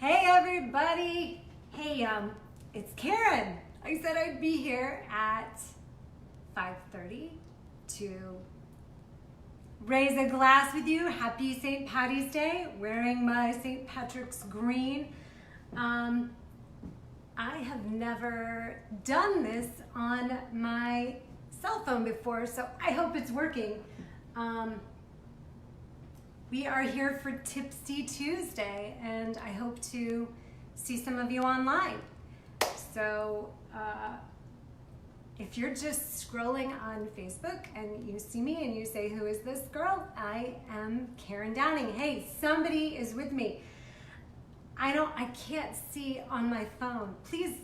Hey everybody! Hey, it's Karen. I said I'd be here at 5:30 to raise a glass with you. Happy St. Patty's Day, wearing my St. Patrick's green. I have never done this on my cell phone before, so I hope it's working. We are here for Tipsy Tuesday, and I hope to see some of you online. So if you're just scrolling on Facebook and you see me and you say, who is this girl? I am Karen Downing. Hey, somebody is with me. I can't see on my phone. Please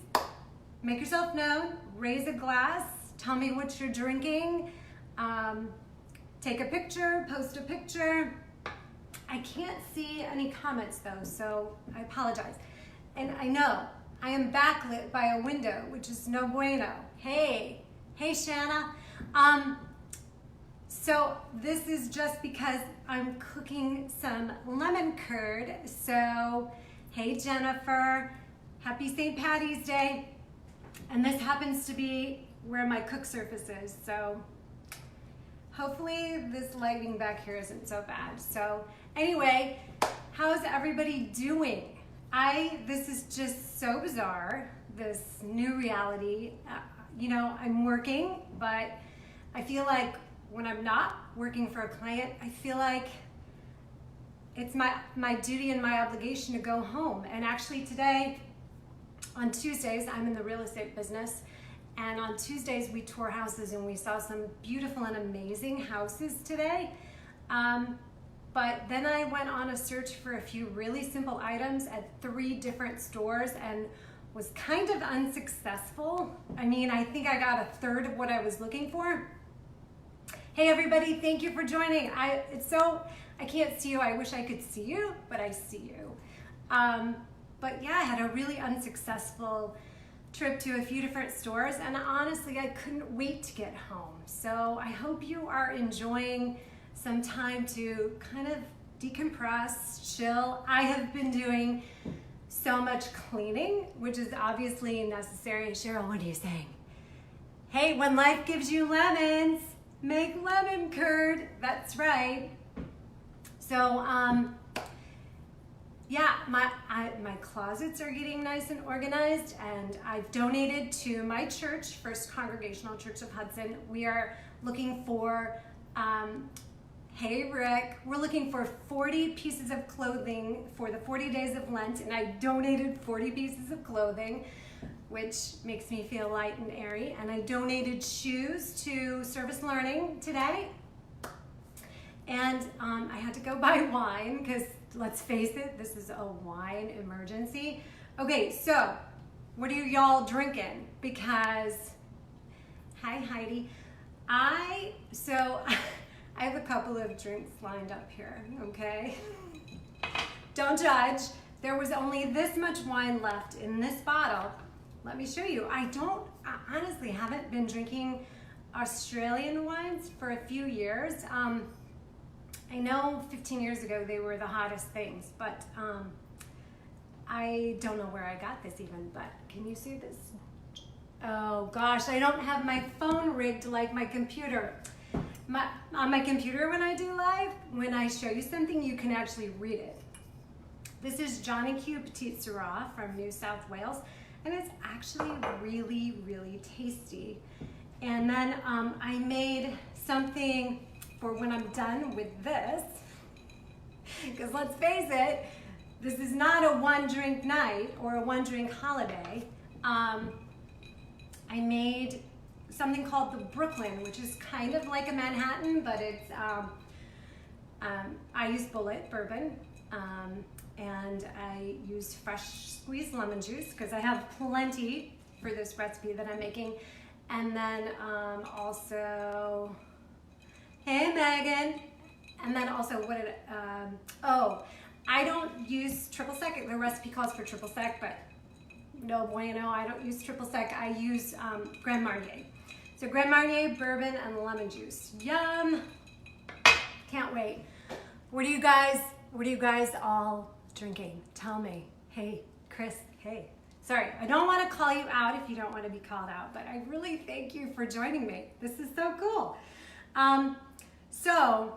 make yourself known, raise a glass, tell me what you're drinking, take a picture, post a picture. I can't see any comments though, so I apologize. And I know I am backlit by a window, which is no bueno. Hey Shanna. So this is just because I'm cooking some lemon curd. So, hey Jennifer, happy St. Patty's Day. And this happens to be where my cook surface is. So hopefully this lighting back here isn't so bad. So anyway, how's everybody doing? This is just so bizarre, this new reality. I'm working, but I feel like when I'm not working for a client, I feel like it's my duty and my obligation to go home. And actually today, on Tuesdays, I'm in the real estate business. And on Tuesdays, we tour houses and we saw some beautiful and amazing houses today. But then I went on a search for a few really simple items at 3 different stores and was kind of unsuccessful. I mean, I think I got 1/3 of what I was looking for. Hey everybody, thank you for joining. I can't see you. I wish I could see you, but I see you. But yeah, I had a really unsuccessful trip to a few different stores, and honestly, I couldn't wait to get home. So I hope you are enjoying some time to kind of decompress, chill. I have been doing so much cleaning, which is obviously necessary. Cheryl, what are you saying? Hey, when life gives you lemons, make lemon curd. That's right. So, yeah, my closets are getting nice and organized, and I've donated to my church, First Congregational Church of Hudson. We are looking for, hey Rick, we're looking for 40 pieces of clothing for the 40 days of Lent, and I donated 40 pieces of clothing, which makes me feel light and airy. And I donated shoes to Service Learning today. And I had to go buy wine because, let's face it, this is a wine emergency. Okay, so what are y'all drinking? Because, hi Heidi, I have a couple of drinks lined up here, okay? Don't judge. There was only this much wine left in this bottle. Let me show you. I honestly haven't been drinking Australian wines for a few years. I know 15 years ago they were the hottest things, but I don't know where I got this even, but can you see this? Oh gosh, I don't have my phone rigged like my computer. On my computer when I do live, when I show you something, you can actually read it. This is Johnny Q Petite Syrah from New South Wales, and it's actually really, really tasty. And then I made something for when I'm done with this, because let's face it, this is not a 1-drink night or a 1-drink holiday. I made something called the Brooklyn, which is kind of like a Manhattan, but it's, I use bullet bourbon, and I use fresh squeezed lemon juice because I have plenty for this recipe that I'm making. And then also, hey Megan, and then also I don't use triple sec. The recipe calls for triple sec, but no bueno, I don't use triple sec. I use Grand Marnier. So Grand Marnier, bourbon, and lemon juice. Yum! Can't wait. What are you guys all drinking? Tell me. Hey, Chris, hey. Sorry, I don't want to call you out if you don't want to be called out, but I really thank you for joining me. This is so cool. So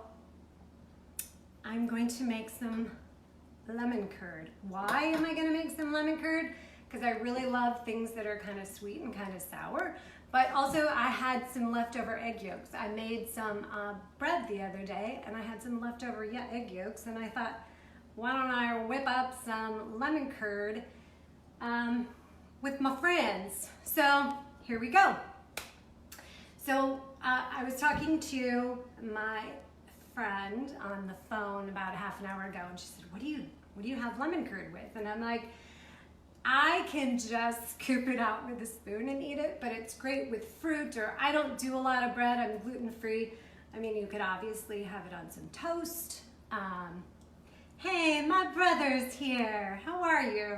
I'm going to make some lemon curd. Why am I going to make some lemon curd? Because I really love things that are kind of sweet and kind of sour. But also I had some leftover egg yolks. I made some bread the other day and I had some leftover egg yolks and I thought, why don't I whip up some lemon curd with my friends? So here we go. So I was talking to my friend on the phone about a half an hour ago and she said, what do you have lemon curd with? And I'm like, I can just scoop it out with a spoon and eat it, but it's great with fruit, or I don't do a lot of bread, I'm gluten-free. I mean, you could obviously have it on some toast. Hey, my brother's here. How are you?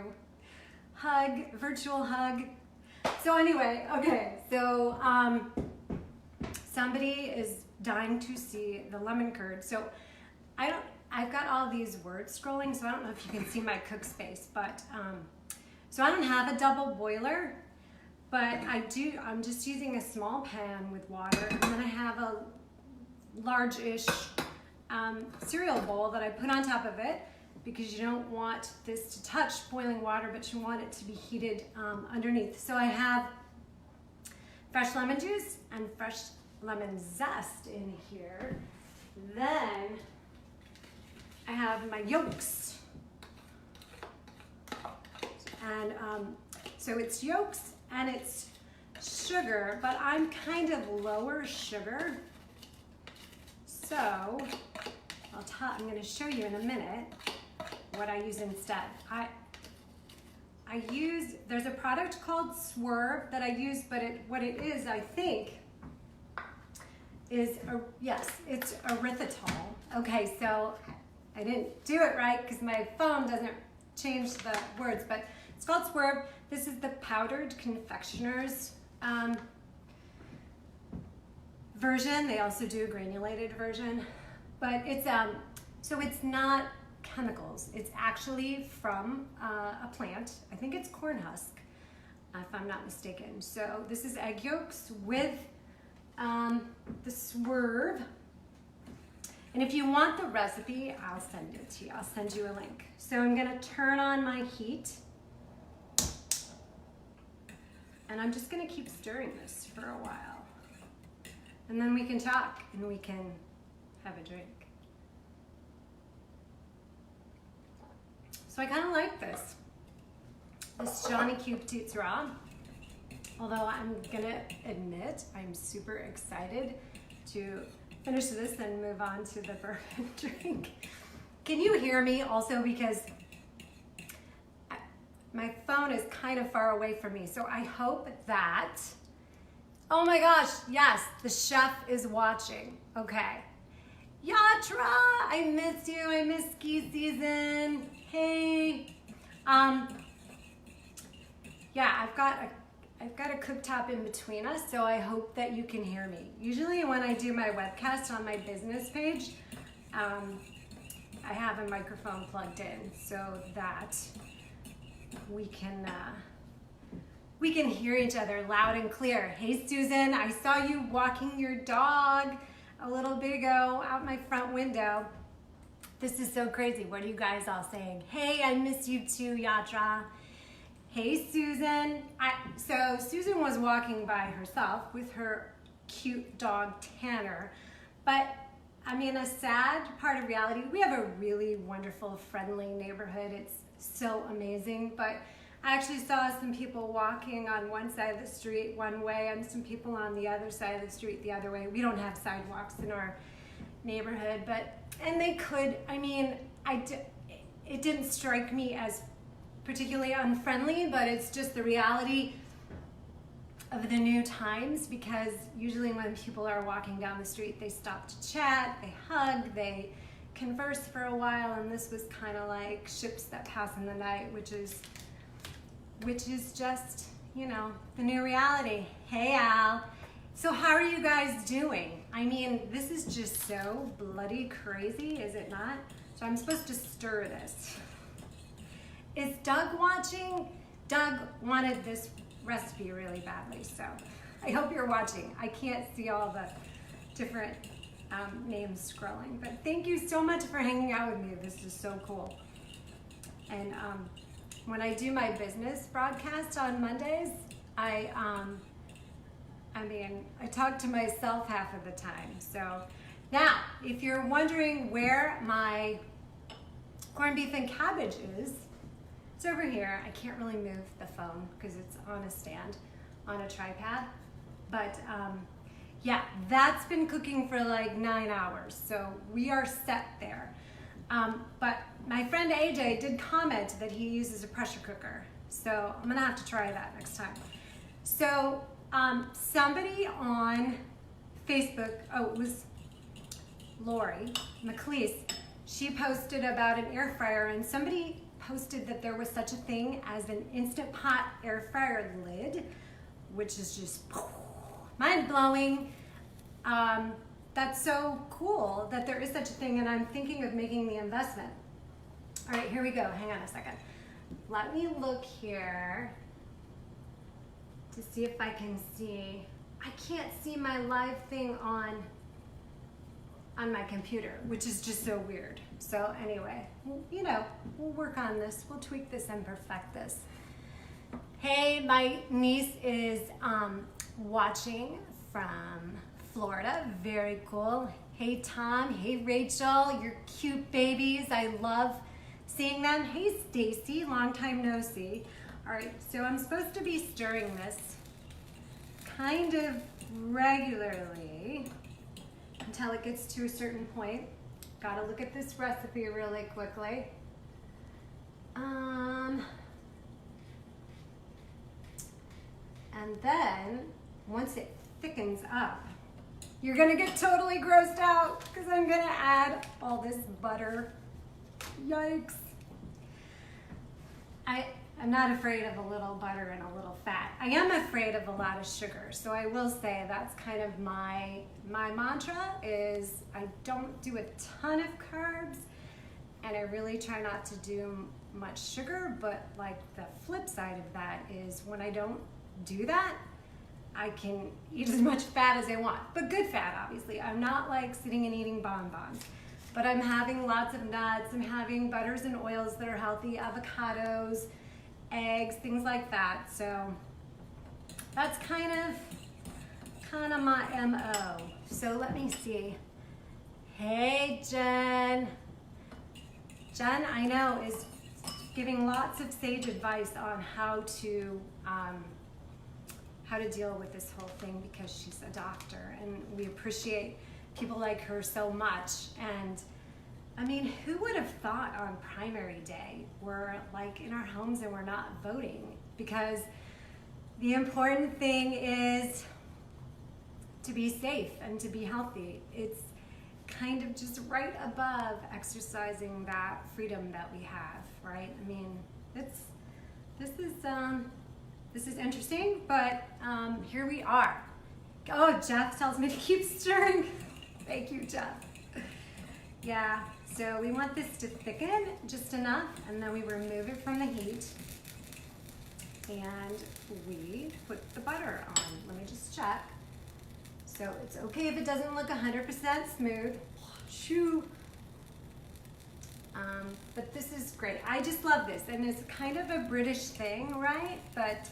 Hug, virtual hug. So anyway, okay, so somebody is dying to see the lemon curd. So I've got all these words scrolling, so I don't know if you can see my cook space, but so I don't have a double boiler, but I'm just using a small pan with water, and then I have a large-ish cereal bowl that I put on top of it because you don't want this to touch boiling water, but you want it to be heated underneath. So I have fresh lemon juice and fresh lemon zest in here. Then I have my yolks. And so it's yolks and it's sugar, but I'm kind of lower sugar. So I'm going to show you in a minute what I use instead. There's a product called Swerve that I use, but what it is, I think, is, it's erythritol. Okay, so I didn't do it right because my phone doesn't change the words, but it's called Swerve. This is the powdered confectioner's version. They also do a granulated version, but it's so it's not chemicals. It's actually from a plant. I think it's corn husk, if I'm not mistaken. So this is egg yolks with the Swerve. And if you want the recipe, I'll send it to you. I'll send you a link. So I'm gonna turn on my heat. And I'm just gonna keep stirring this for a while. And then we can talk and we can have a drink. So I kind of like this. This Johnny Q Petite Raw. Although I'm gonna admit, I'm super excited to finish this and move on to the bourbon drink. Can you hear me also, because my phone is kind of far away from me, so I hope that, oh my gosh, yes, the chef is watching. Okay. Yatra, I miss you, I miss ski season. Hey. Yeah, I've got a cooktop in between us, so I hope that you can hear me. Usually when I do my webcast on my business page, I have a microphone plugged in so that we can hear each other loud and clear. Hey Susan, I saw you walking your dog a little bit ago out my front window. This is so crazy. What are you guys all saying? Hey, I miss you too, Yatra. Hey Susan. So Susan was walking by herself with her cute dog Tanner, but I mean, a sad part of reality, we have a really wonderful, friendly neighborhood. It's so amazing, but I actually saw some people walking on one side of the street one way and some people on the other side of the street the other way. We don't have sidewalks in our neighborhood, and they could, I mean, it didn't strike me as particularly unfriendly, but it's just the reality of the new times, because usually when people are walking down the street, they stop to chat, they hug, they converse for a while, and this was kind of like ships that pass in the night, which is just, you know, the new reality. Hey Al. So how are you guys doing? I mean, this is just so bloody crazy, is it not? So I'm supposed to stir this. Is Doug watching? Doug wanted this recipe really badly, so I hope you're watching. I can't see all the different names scrolling, but thank you so much for hanging out with me. This is so cool. And when I do my business broadcast on Mondays, I talk to myself half of the time. So now, if you're wondering where my corned beef and cabbage is, it's over here. I can't really move the phone because it's on a stand, on a tripod. But yeah, that's been cooking for like 9 hours. So we are set there. But my friend AJ did comment that he uses a pressure cooker. So I'm gonna have to try that next time. So somebody on Facebook, it was Lori McLeese, she posted about an air fryer, and somebody posted that there was such a thing as an Instant Pot air fryer lid, which is just mind-blowing. That's so cool that there is such a thing, and I'm thinking of making the investment. All right, here we go. Hang on a second. Let me look here to see if I can see. I can't see my live thing on my computer, which is just so weird. So anyway, you know, we'll work on this. We'll tweak this and perfect this. Hey, my niece is watching from Florida. Very cool. Hey, Tom. Hey, Rachel. You're cute babies. I love seeing them. Hey, Stacy. Long time no see. All right, so I'm supposed to be stirring this kind of regularly until it gets to a certain point. Gotta look at this recipe really quickly. And then once it thickens up, you're gonna get totally grossed out because I'm gonna add all this butter. Yikes. I'm not afraid of a little butter and a little fat. I am afraid of a lot of sugar. So I will say that's kind of my mantra is I don't do a ton of carbs, and I really try not to do much sugar, but like the flip side of that is when I don't do that, I can eat as much fat as I want, but good fat, obviously. I'm not like sitting and eating bonbons, but I'm having lots of nuts. I'm having butters and oils that are healthy, avocados, eggs, things like that. So that's kind of my MO. So let me see. Hey, Jen. Jen, I know, is giving lots of sage advice on how to deal with this whole thing because she's a doctor, and we appreciate people like her so much. And I mean, who would have thought on primary day we're like in our homes and we're not voting? Because the important thing is to be safe and to be healthy. It's kind of just right above exercising that freedom that we have, right? I mean, this is interesting, but here we are. Oh, Jeff tells me to keep stirring. Thank you, Jeff. Yeah, so we want this to thicken just enough, and then we remove it from the heat, and we put the butter on. Let me just check. So it's okay if it doesn't look 100% smooth. Shoo. But this is great. I just love this, and it's kind of a British thing, right? But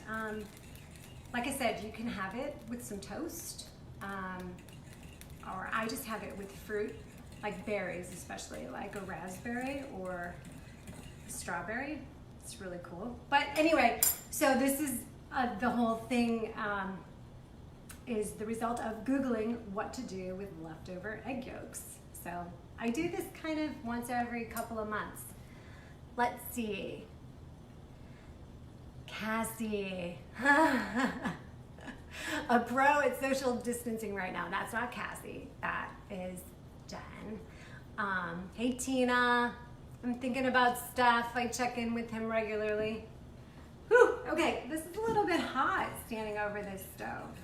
like I said, you can have it with some toast, or I just have it with fruit, like berries, especially like a raspberry or a strawberry. It's really cool. But anyway, so this is the whole thing is the result of Googling what to do with leftover egg yolks. So I do this kind of once every couple of months. Let's see. Cassie. A pro at social distancing right now. That's not Cassie. That is Jen. Hey, Tina. I'm thinking about stuff. I check in with him regularly. Whew, okay, this is a little bit hot standing over this stove.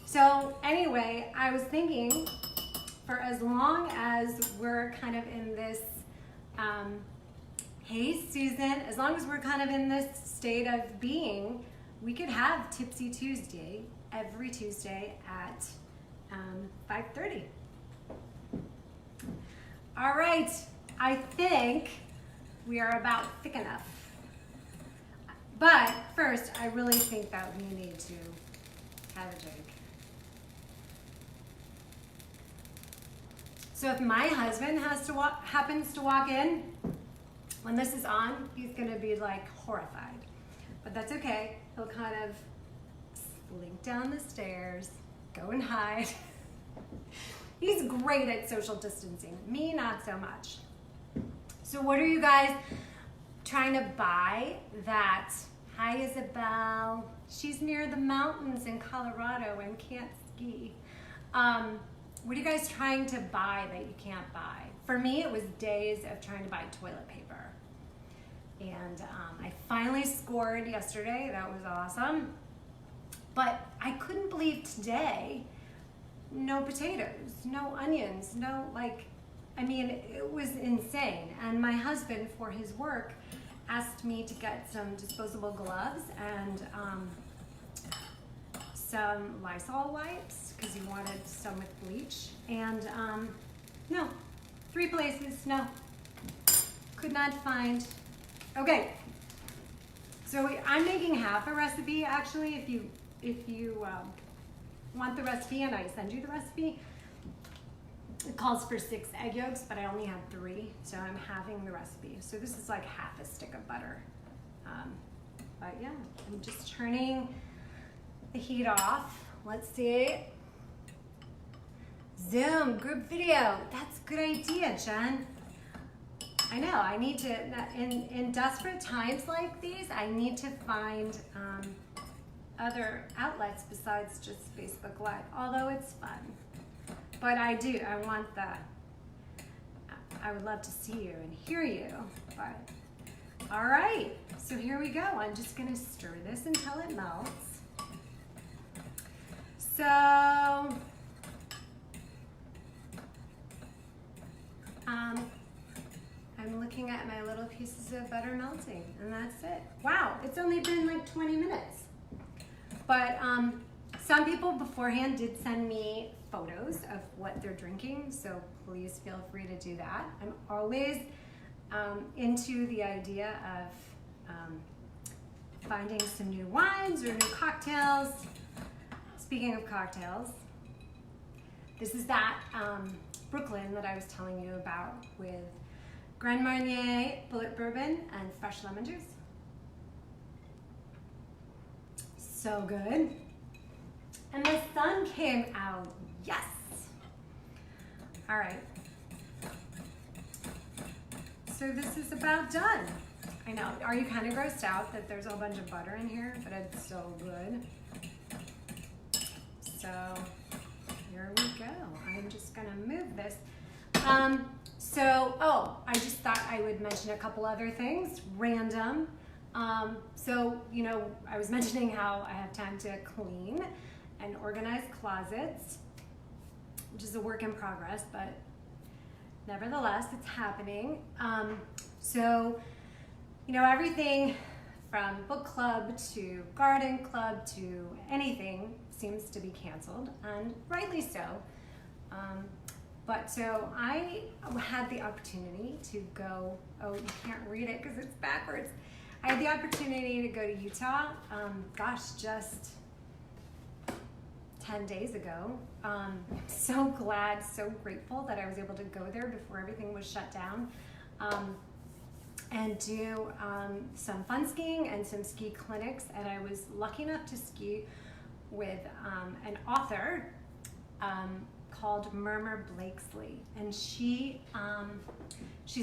So anyway, I was thinking for as long as we're kind of in this Hey Susan, as long as we're kind of in this state of being, we could have Tipsy Tuesday every Tuesday at 5:30. All right, I think we are about thick enough. But first, I really think that we need to have a drink. So if my husband happens to walk in when this is on, he's gonna be like horrified. But that's okay. He'll kind of slink down the stairs, go and hide. He's great at social distancing. Me, not so much. So what are you guys trying to buy that? Hi, Isabel. She's near the mountains in Colorado and can't ski. What are you guys trying to buy that you can't buy? For me, it was days of trying to buy toilet paper. And I finally scored yesterday. That was awesome. But I couldn't believe today, no potatoes, no onions, no it was insane. And my husband, for his work, asked me to get some disposable gloves and some Lysol wipes because he wanted some with bleach. And no, 3 places, no, could not find. Okay, so I'm making half a recipe actually. If you want the recipe and I send you the recipe, it calls for 6 egg yolks, but I only have 3, so I'm halving the recipe. So this is like half a stick of butter. But yeah, I'm just turning the heat off. Let's see. Zoom, group video. That's a good idea, Jen. I know, I need to, in desperate times like these, I need to find other outlets besides just Facebook Live, although it's fun. But I would love to see you and hear you, but all right, so here we go. I'm just gonna stir this until it melts. So, I'm looking at my little pieces of butter melting, and that's it. Wow, it's only been like 20 minutes. But some people beforehand did send me photos of what they're drinking, so please feel free to do that. I'm always into the idea of finding some new wines or new cocktails. Speaking of cocktails, this is that Brooklyn that I was telling you about with Grand Marnier, Bullet Bourbon, and fresh lemon juice. So good. And the sun came out. Yes. All right. So this is about done. I know. Are you kind of grossed out that there's a whole bunch of butter in here, but it's so good? So here we go. I'm just gonna move this. I just thought I would mention a couple other things, random. I was mentioning how I have time to clean and organize closets, which is a work in progress, but nevertheless, it's happening. Everything from book club to garden club to anything seems to be canceled, and rightly so. So I had the opportunity to go, oh, you can't read it because it's backwards. I had the opportunity to go to Utah, just 10 days ago. So glad, so grateful that I was able to go there before everything was shut down and do some fun skiing and some ski clinics. And I was lucky enough to ski with an author called Murmur Blakesley, and she's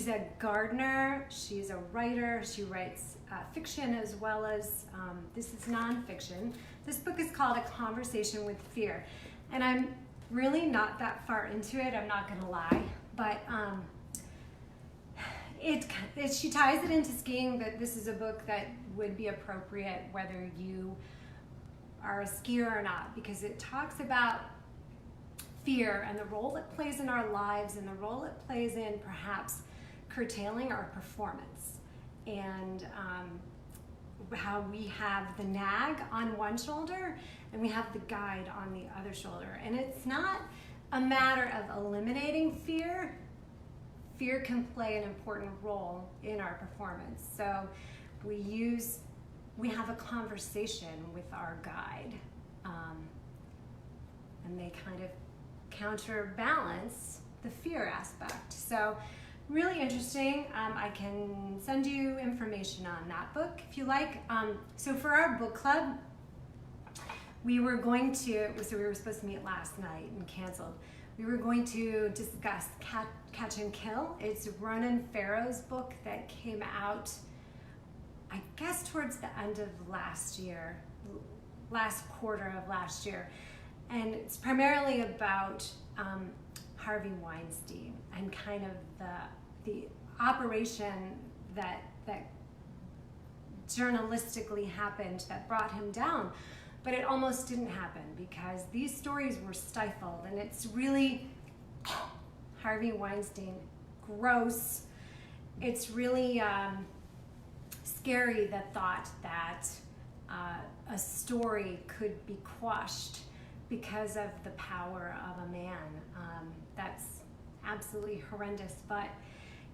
a gardener, she's a writer, she writes fiction as well as, this is nonfiction. This book is called A Conversation with Fear, and I'm really not that far into it, I'm not gonna lie, but she ties it into skiing, but this is a book that would be appropriate whether you are a skier or not, because it talks about fear and the role it plays in our lives and the role it plays in perhaps curtailing our performance, and how we have the nag on one shoulder and we have the guide on the other shoulder. And it's not a matter of eliminating fear. Fear can play an important role in our performance. So we have a conversation with our guide, and they kind of counterbalance the fear aspect. So really interesting. I can send you information on that book if you like. So for our book club, we were supposed to meet last night and canceled. We were going to discuss Catch and Kill. It's Ronan Farrow's book that came out, I guess, towards the end of last quarter of last year. And it's primarily about Harvey Weinstein and kind of the operation that journalistically happened that brought him down. But it almost didn't happen because these stories were stifled, and it's really Harvey Weinstein, gross. It's really scary, the thought that a story could be quashed because of the power of a man. That's absolutely horrendous. But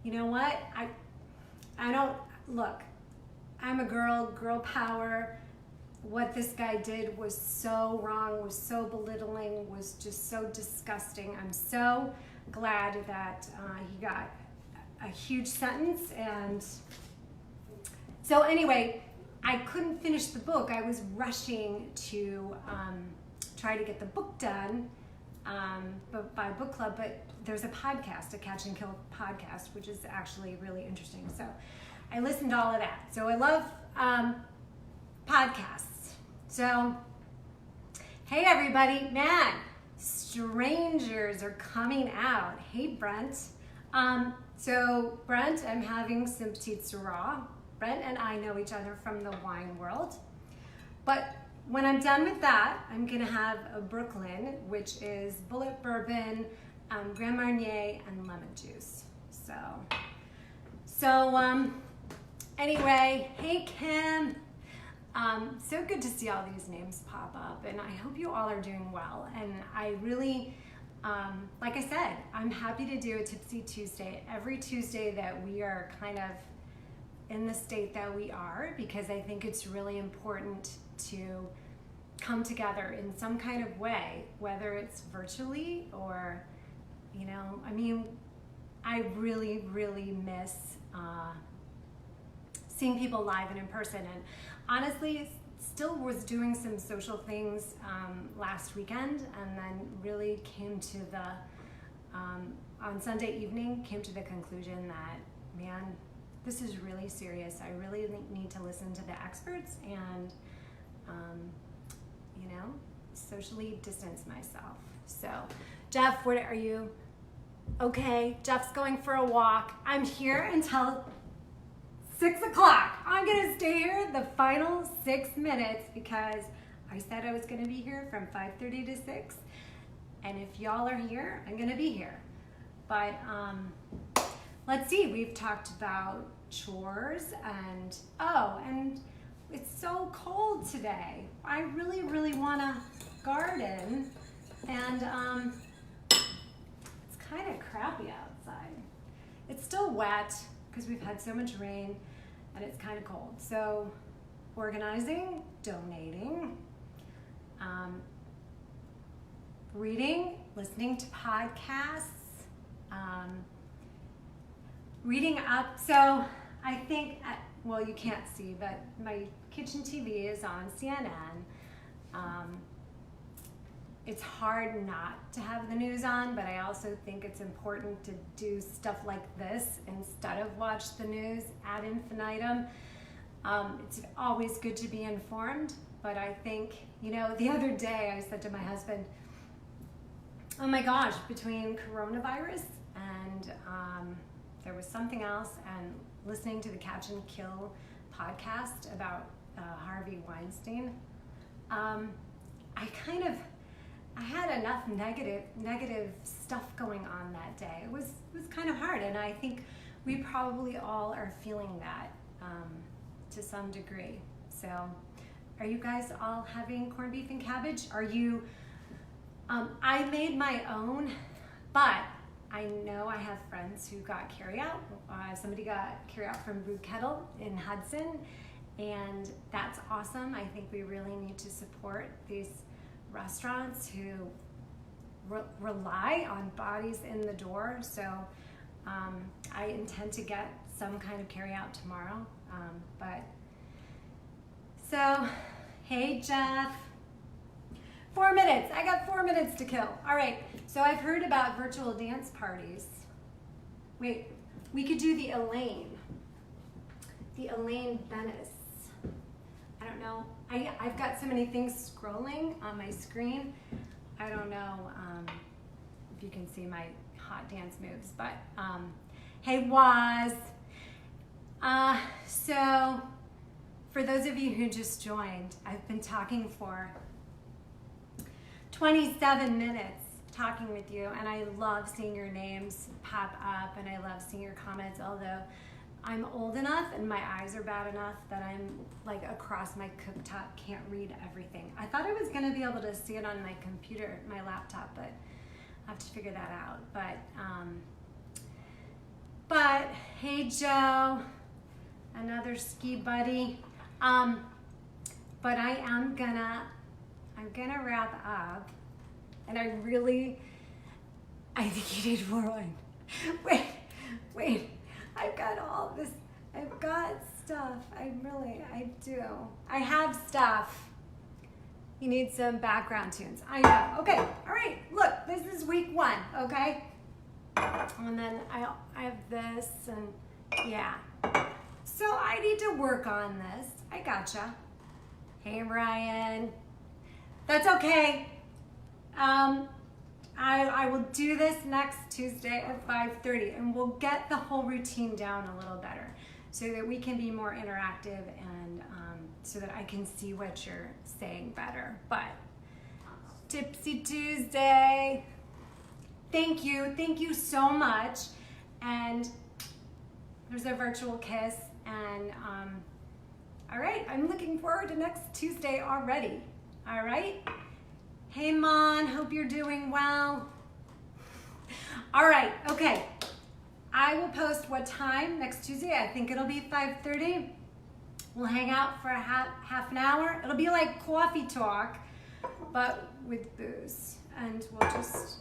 you know what? I don't, look, I'm a girl power. What this guy did was so wrong, was so belittling, was just so disgusting. I'm so glad that he got a huge sentence. And so anyway, I couldn't finish the book. I was rushing to try to get the book done by book club, but there's a podcast, a Catch and Kill podcast, which is actually really interesting. So I listened to all of that. So I love podcasts. So, hey everybody, man, strangers are coming out. Hey Brent. So Brent, I'm having some petite sirah. Brent and I know each other from the wine world. But when I'm done with that, I'm gonna have a Brooklyn, which is bullet bourbon, Grand Marnier, and lemon juice. So anyway, hey Kim. So good to see all these names pop up, and I hope you all are doing well. And I really, like I said, I'm happy to do a Tipsy Tuesday every Tuesday that we are kind of in the state that we are, because I think it's really important to come together in some kind of way, whether it's virtually or, you know, I mean, I really, really miss seeing people live and in person. And honestly, still was doing some social things last weekend, and then really came to the, on Sunday evening, came to the conclusion that, man, this is really serious. I really need to listen to the experts and, you know, socially distance myself. So, Jeff, what are you? Okay, Jeff's going for a walk. I'm here until 6 o'clock. I'm gonna stay here the final 6 minutes because I said I was gonna be here from 5:30 to 6. And if y'all are here, I'm gonna be here. But let's see, we've talked about chores and, oh, and it's so cold today. I really, really wanna garden, and it's kind of crappy outside. It's still wet because we've had so much rain, and it's kind of cold. So organizing, donating, reading, listening to podcasts, reading up. So I think, well, you can't see, but my kitchen TV is on CNN. It's hard not to have the news on, but I also think it's important to do stuff like this instead of watch the news ad infinitum. It's always good to be informed, but I think, you know, the other day I said to my husband, oh my gosh, between coronavirus and there was something else, and listening to the Catch and Kill podcast about Harvey Weinstein, I had enough negative stuff going on that day. It was kind of hard, and I think we probably all are feeling that to some degree. So are you guys all having corned beef and cabbage? Are you, I made my own, but I know I have friends who got carryout. Somebody got carryout from Brew Kettle in Hudson, and that's awesome. I think we really need to support these restaurants who rely on bodies in the door. So I intend to get some kind of carryout tomorrow. So, hey Jeff. 4 minutes. I got 4 minutes to kill. All right. So I've heard about virtual dance parties. Wait, we could do the Elaine. The Elaine Bennis. I don't know. I've got so many things scrolling on my screen. I don't know if you can see my hot dance moves, but hey Waz. So for those of you who just joined, I've been talking for 27 minutes talking with you, and I love seeing your names pop up, and I love seeing your comments, although I'm old enough and my eyes are bad enough that I'm like across my cooktop, can't read everything. I thought I was gonna be able to see it on my computer, my laptop, but I have to figure that out. But hey Joe, another ski buddy. But I'm gonna wrap up, and I think you need more wine. Wait, I've got all this, I've got stuff, I do. I have stuff. You need some background tunes, I know. Okay, all right, look, this is week 1, okay? And then I have this, and yeah. So I need to work on this, I gotcha. Hey Ryan. That's okay. I will do this next Tuesday at 5:30, and we'll get the whole routine down a little better so that we can be more interactive, and so that I can see what you're saying better. But Tipsy Tuesday, thank you so much. And there's a virtual kiss, and all right, I'm looking forward to next Tuesday already. All right. Hey, Mon, hope you're doing well. All right, okay. I will post what time next Tuesday. I think it'll be 5:30. We'll hang out for a half an hour. It'll be like coffee talk, but with booze. And we'll just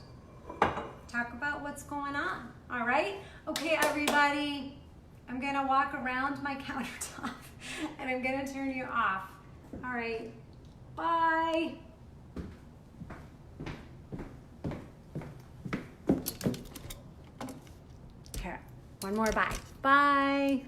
talk about what's going on. All right? Okay, everybody. I'm going to walk around my countertop, and I'm going to turn you off. All right. Bye. Here, one more bye. Bye.